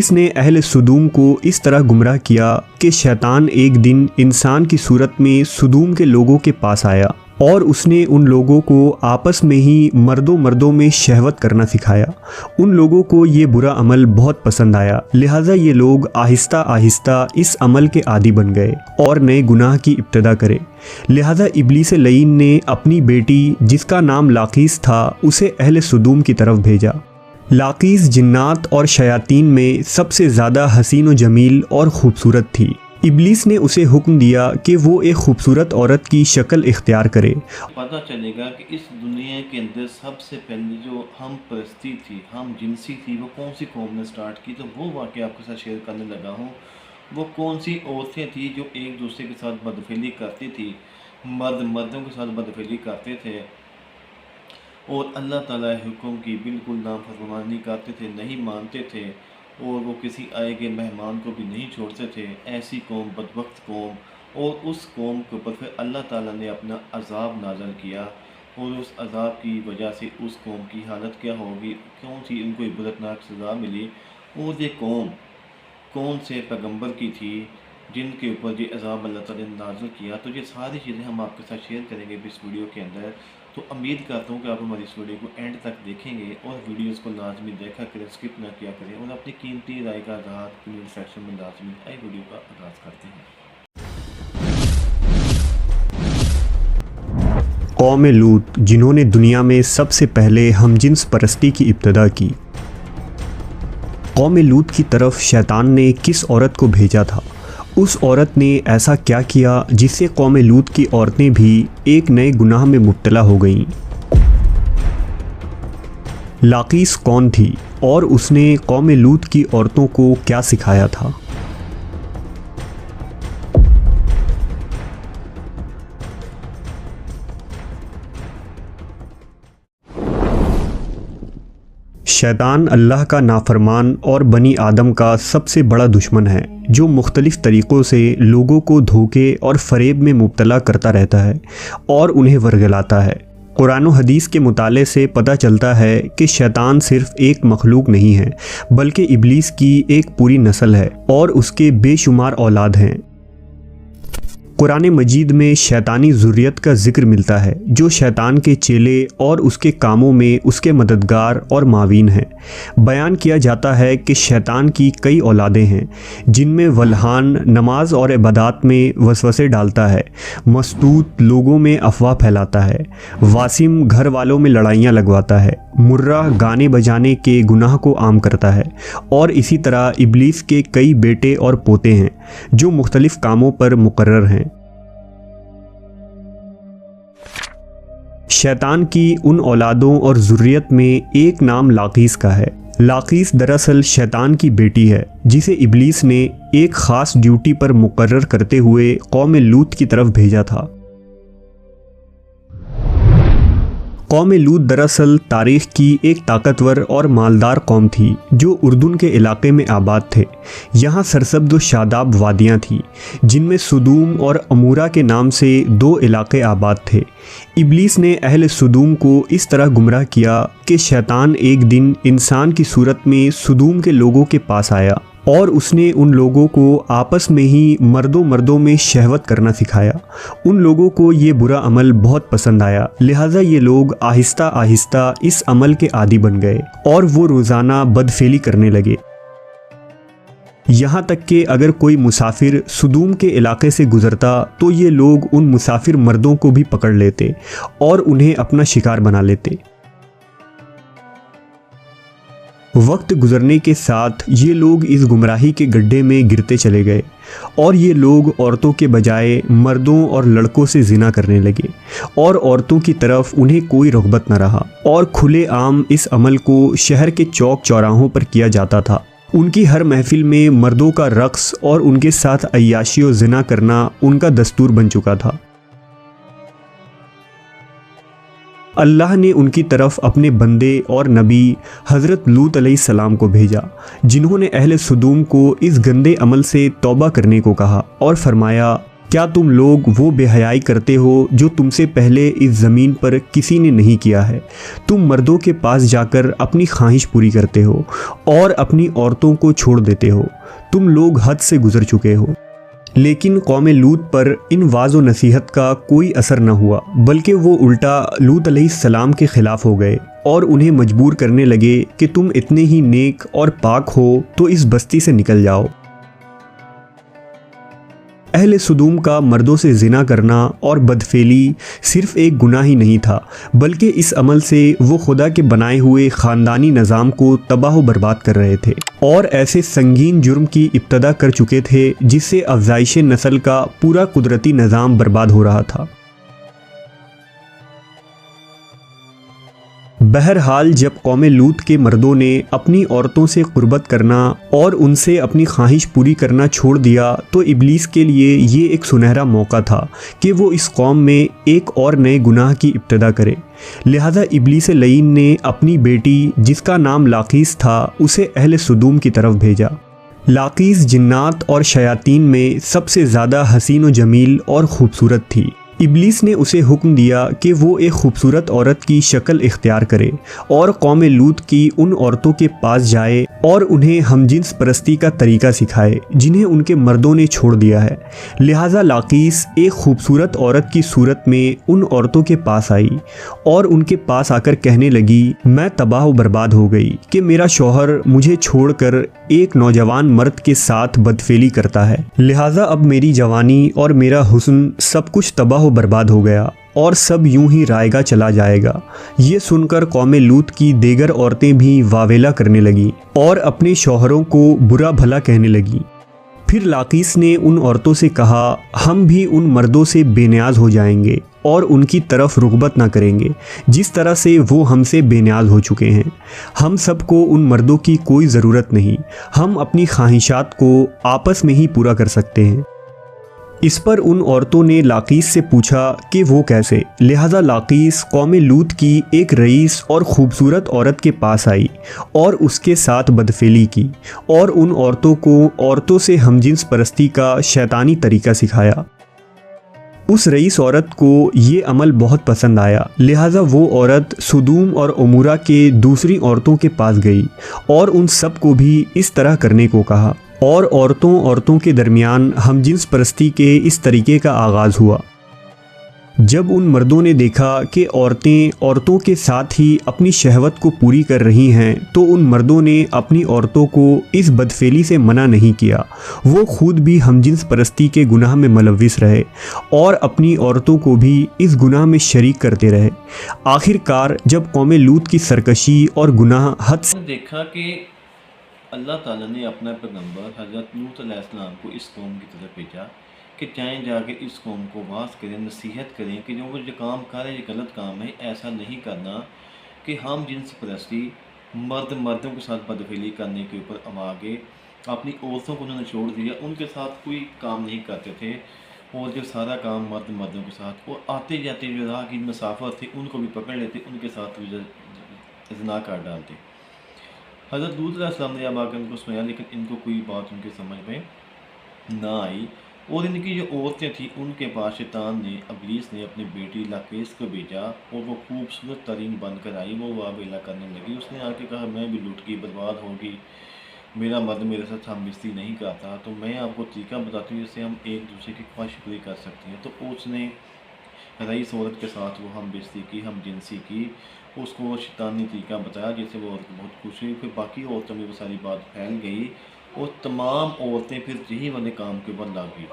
اس نے اہل سدوم کو اس طرح گمراہ کیا کہ شیطان ایک دن انسان کی صورت میں سدوم کے لوگوں کے پاس آیا اور اس نے ان لوگوں کو آپس میں ہی مردوں میں شہوت کرنا سکھایا۔ ان لوگوں کو یہ برا عمل بہت پسند آیا، لہٰذا یہ لوگ آہستہ آہستہ اس عمل کے عادی بن گئے اور نئے گناہ کی ابتدا کرے۔ لہٰذا ابلیس لعین نے اپنی بیٹی جس کا نام لاقیس تھا اسے اہل سدوم کی طرف بھیجا۔ لاقیس جنات اور شیاطین میں سب سے زیادہ حسین و جمیل اور خوبصورت تھی۔ ابلیس نے اسے حکم دیا کہ وہ ایک خوبصورت عورت کی شکل اختیار کرے۔ پتہ چلے گا کہ اس دنیا کے اندر سب سے پہلے جو ہم پرستی تھی، ہم جنسی تھی، وہ کون سی قوم نے سٹارٹ کی، تو وہ واقعہ آپ کے ساتھ شیئر کرنے لگا ہوں۔ وہ کون سی عورتیں تھیں جو ایک دوسرے کے ساتھ بدفعلی کرتی تھی، مردوں کے ساتھ بدفعلی کرتے تھے اور اللہ تعالیٰ حکم کی بالکل نافرمانی کرتے تھے، نہیں مانتے تھے اور وہ کسی آئے گئے مہمان کو بھی نہیں چھوڑتے تھے۔ ایسی قوم، بدبخت قوم، اور اس قوم کے اوپر پھر اللہ تعالیٰ نے اپنا عذاب نازل کیا، اور اس عذاب کی وجہ سے اس قوم کی حالت کیا ہوگی، کون سی ان کو عبرتناک سزا ملی، اور یہ قوم کون سے پیغمبر کی تھی جن کے اوپر یہ عذاب اللہ تعالیٰ نے نازل کیا۔ تو یہ ساری چیزیں ہم آپ کے ساتھ شیئر کریں گے اس ویڈیو کے اندر۔ تو امید کرتا ہوں کہ آپ ہماری اس ویڈیو کو اینڈ تک دیکھیں گے اور ویڈیوز کو لازمی دیکھا کریں، اسکپ نہ کیا کریں، اور اپنی قیمتی رائے کا اظہار کمنٹ سیکشن میں لازمی۔ آئے ویڈیو کا آغاز کرتے ہیں۔ قوم لوط، جنہوں نے دنیا میں سب سے پہلے ہم جنس پرستی کی ابتدا کی۔ قوم لوط کی طرف شیطان نے کس عورت کو بھیجا تھا؟ اس عورت نے ایسا کیا کیا جس سے قوم لوط کی عورتیں بھی ایک نئے گناہ میں مبتلا ہو گئیں؟ لاقیس کون تھی اور اس نے قوم لوط کی عورتوں کو کیا سکھایا تھا؟ شیطان اللہ کا نافرمان اور بنی آدم کا سب سے بڑا دشمن ہے، جو مختلف طریقوں سے لوگوں کو دھوکے اور فریب میں مبتلا کرتا رہتا ہے اور انہیں ورگلاتا ہے۔ قرآن و حدیث کے مطالعے سے پتہ چلتا ہے کہ شیطان صرف ایک مخلوق نہیں ہے، بلکہ ابلیس کی ایک پوری نسل ہے اور اس کے بے شمار اولاد ہیں۔ قرآن مجید میں شیطانی ذریت کا ذکر ملتا ہے جو شیطان کے چیلے اور اس کے کاموں میں اس کے مددگار اور معاون ہیں۔ بیان کیا جاتا ہے کہ شیطان کی کئی اولادیں ہیں جن میں ولہان نماز اور عبادات میں وسوسے ڈالتا ہے، مستوت لوگوں میں افواہ پھیلاتا ہے، واسم گھر والوں میں لڑائیاں لگواتا ہے، مرہ گانے بجانے کے گناہ کو عام کرتا ہے، اور اسی طرح ابلیس کے کئی بیٹے اور پوتے ہیں جو مختلف کاموں پر مقرر ہیں۔ شیطان کی ان اولادوں اور ذریت میں ایک نام لاقیس کا ہے۔ لاقیس دراصل شیطان کی بیٹی ہے جسے ابلیس نے ایک خاص ڈیوٹی پر مقرر کرتے ہوئے قوم لوط کی طرف بھیجا تھا۔ قوم لوط دراصل تاریخ کی ایک طاقتور اور مالدار قوم تھی جو اردن کے علاقے میں آباد تھے۔ یہاں سرسبز و شاداب وادیاں تھیں جن میں سدوم اور عمورہ کے نام سے دو علاقے آباد تھے۔ ابلیس نے اہل سدوم کو اس طرح گمراہ کیا کہ شیطان ایک دن انسان کی صورت میں سدوم کے لوگوں کے پاس آیا اور اس نے ان لوگوں کو آپس میں ہی مردوں میں شہوت کرنا سکھایا۔ ان لوگوں کو یہ برا عمل بہت پسند آیا، لہٰذا یہ لوگ آہستہ آہستہ اس عمل کے عادی بن گئے اور وہ روزانہ بدفعلی کرنے لگے۔ یہاں تک کہ اگر کوئی مسافر سدوم کے علاقے سے گزرتا تو یہ لوگ ان مسافر مردوں کو بھی پکڑ لیتے اور انہیں اپنا شکار بنا لیتے۔ وقت گزرنے کے ساتھ یہ لوگ اس گمراہی کے گڈھے میں گرتے چلے گئے اور یہ لوگ عورتوں کے بجائے مردوں اور لڑکوں سے زنا کرنے لگے اور عورتوں کی طرف انہیں کوئی رغبت نہ رہا، اور کھلے عام اس عمل کو شہر کے چوک چوراہوں پر کیا جاتا تھا۔ ان کی ہر محفل میں مردوں کا رقص اور ان کے ساتھ عیاشی و زنا کرنا ان کا دستور بن چکا تھا۔ اللہ نے ان کی طرف اپنے بندے اور نبی حضرت لوط علیہ السلام کو بھیجا، جنہوں نے اہل سدوم کو اس گندے عمل سے توبہ کرنے کو کہا اور فرمایا کیا تم لوگ وہ بے حیائی کرتے ہو جو تم سے پہلے اس زمین پر کسی نے نہیں کیا ہے؟ تم مردوں کے پاس جا کر اپنی خواہش پوری کرتے ہو اور اپنی عورتوں کو چھوڑ دیتے ہو۔ تم لوگ حد سے گزر چکے ہو۔ لیکن قوم لوط پر ان واعظ و نصیحت کا کوئی اثر نہ ہوا، بلکہ وہ الٹا لوط علیہ السلام کے خلاف ہو گئے اور انہیں مجبور کرنے لگے کہ تم اتنے ہی نیک اور پاک ہو تو اس بستی سے نکل جاؤ۔ اہل سدوم کا مردوں سے زنا کرنا اور بدفعلی صرف ایک گناہ ہی نہیں تھا، بلکہ اس عمل سے وہ خدا کے بنائے ہوئے خاندانی نظام کو تباہ و برباد کر رہے تھے اور ایسے سنگین جرم کی ابتدا کر چکے تھے جس سے افزائش نسل کا پورا قدرتی نظام برباد ہو رہا تھا۔ بہرحال جب قوم لوط کے مردوں نے اپنی عورتوں سے قربت کرنا اور ان سے اپنی خواہش پوری کرنا چھوڑ دیا تو ابلیس کے لیے یہ ایک سنہرا موقع تھا کہ وہ اس قوم میں ایک اور نئے گناہ کی ابتدا کرے۔ لہذا ابلیس لعین نے اپنی بیٹی جس کا نام لاقیس تھا اسے اہل سدوم کی طرف بھیجا۔ لاقیس جنات اور شیاطین میں سب سے زیادہ حسین و جمیل اور خوبصورت تھی۔ ابلیس نے اسے حکم دیا کہ وہ ایک خوبصورت عورت کی شکل اختیار کرے اور قوم لوط کی ان عورتوں کے پاس جائے اور انہیں ہم جنس پرستی کا طریقہ سکھائے جنہیں ان کے مردوں نے چھوڑ دیا ہے۔ لہٰذا لاقیس ایک خوبصورت عورت کی صورت میں ان عورتوں کے پاس آئی اور ان کے پاس آ کر کہنے لگی، میں تباہ و برباد ہو گئی کہ میرا شوہر مجھے چھوڑ کر ایک نوجوان مرد کے ساتھ بدفعلی کرتا ہے، لہٰذا اب میری جوانی اور میرا حسن سب کچھ تباہ و برباد ہو گیا اور سب یوں ہی رائے گا چلا جائے گا۔ یہ سن کر قوم لوط کی دیگر عورتیں بھی واویلا کرنے لگیں اور اپنے شوہروں کو برا بھلا کہنے لگیں۔ پھر لاقیس نے ان عورتوں سے کہا، ہم بھی ان مردوں سے بے نیاز ہو جائیں گے اور ان کی طرف رغبت نہ کریں گے جس طرح سے وہ ہم سے بے نیاز ہو چکے ہیں۔ ہم سب کو ان مردوں کی کوئی ضرورت نہیں، ہم اپنی خواہشات کو آپس میں ہی پورا کر سکتے ہیں۔ اس پر ان عورتوں نے لاقیس سے پوچھا کہ وہ کیسے؟ لہذا لاقیس قوم لوط کی ایک رئیس اور خوبصورت عورت کے پاس آئی اور اس کے ساتھ بدفعلی کی اور ان عورتوں کو عورتوں سے ہم جنس پرستی کا شیطانی طریقہ سکھایا۔ اس رئیس عورت کو یہ عمل بہت پسند آیا، لہٰذا وہ عورت سدوم اور عمورہ کے دوسری عورتوں کے پاس گئی اور ان سب کو بھی اس طرح کرنے کو کہا، اور عورتوں کے درمیان ہم جنس پرستی کے اس طریقے کا آغاز ہوا۔ جب ان مردوں نے دیکھا کہ عورتیں عورتوں کے ساتھ ہی اپنی شہوت کو پوری کر رہی ہیں تو ان مردوں نے اپنی عورتوں کو اس بدفعلی سے منع نہیں کیا، وہ خود بھی ہم جنس پرستی کے گناہ میں ملوث رہے اور اپنی عورتوں کو بھی اس گناہ میں شریک کرتے رہے۔ آخر کار جب قوم لوط کی سرکشی اور گناہ حد سے دیکھا کہ اللہ تعالیٰ نے اپنا پیغمبر حضرت لوط علیہ السلام کو اس قوم کی طرف بھیجا کہ جائیں جا کے اس قوم کو واعظ کریں، نصیحت کریں کہ جو کام کر رہے ہیں یہ غلط کام ہے، ایسا نہیں کرنا کہ ہم جنس پرستی مردوں کے ساتھ بدفعلی کرنے کے اوپر اب آگے اپنی عورتوں کو انہوں نے چھوڑ دیا، ان کے ساتھ کوئی کام نہیں کرتے تھے اور جو سارا کام مردوں کے ساتھ، اور آتے جاتے جو راہ کی مسافت تھے ان کو بھی پکڑ لیتے، ان کے ساتھ زنا کر ڈالتے۔ حضرت لوط علیہ السلام نے اب آ کر ان کو سنایا، لیکن ان کو کوئی بات ان کے سمجھ میں نہ آئی، اور ان کی جو عورتیں تھیں ان کے پاس شیطان نے، ابلیس نے اپنی بیٹی لاقیس کو بھیجا اور وہ خوبصورت ترین بن کر آئی، وہ واویلا کرنے لگی۔ اس نے آ کے کہا، میں بھی لوٹ کی برباد ہوگی، میرا مرد میرے ساتھ ہم بستی نہیں کرتا، تو میں آپ کو طریقہ بتاتی ہوں جس سے ہم ایک دوسرے کی خواہش پوری کر سکتے ہیں۔ تو اس نے رئیس عورت کے ساتھ وہ ہم بستی کی، ہم جنسی کی، اس کو شیطانی طریقہ بتایا جس سے وہ عورت بہت خوش ہوئی۔ پھر باقی عورتوں میں وہ ساری بات پھیل گئی اور تمام عورتیں پھر یہی والے کام کے اوپر لگ گئی۔